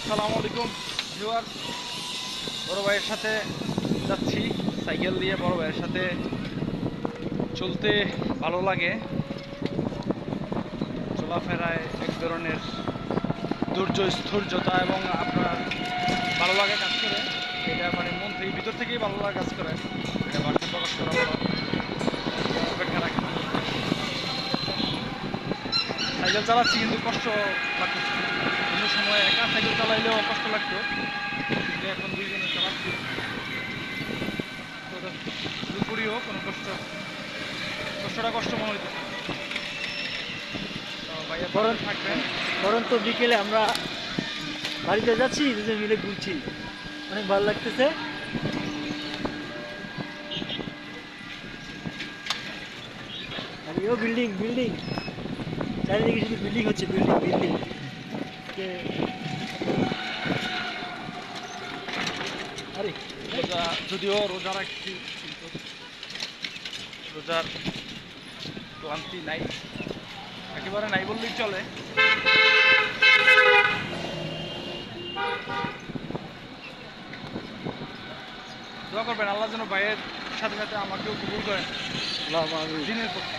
আসসালামু আলাইকুম ভিউয়ার্স, বড় ভাইয়ের সাথে যাচ্ছি সাইকেল দিয়ে। বড় ভাইয়ের সাথে চলতে ভালো লাগে, চলাফেরায় এক ধরনের ধৈর্য স্থৈর্যতা এবং আপনার ভালো লাগা কাজ করে। এটা মানে মন থেকে ভিতর থেকেই ভালো লাগা কাজ করে, এটা ভাষায় প্রকাশ করা বড় অপেক্ষা রাখে। সাইকেল চালাচ্ছি কিন্তু কষ্ট লাগতেছে। অন্য সময় একা সাইকেল চালাইলেও কষ্ট লাগতো, কিন্তু এখন দুইজনে চালাচ্ছি তো দুপুরিও কোনো কষ্টটা কষ্ট মনে হইতেছে। তো ভাইয়া বরং সাথে থাকবেন। বরং তো বিকেলে আমরা বাড়িতে যাচ্ছি, দুজন মিলে ঘুরছি, অনেক ভালো লাগতেছে। আর এও বিল্ডিং বিল্ডিং, চারিদিকে শুধু বিল্ডিং হচ্ছে, বিল্ডিং বিল্ডিং। আরে রোজা, যদিও রোজা রাখছি কিন্তু রোজার ক্লান্তি নাই, একেবারে নাই বললেই চলে। দোয়া করবেন আল্লাহ যেন ভাইয়ের সাথে সাথে আমাকেও কবুল করেন আল্লাহ মাহবুব। দিনের পথে।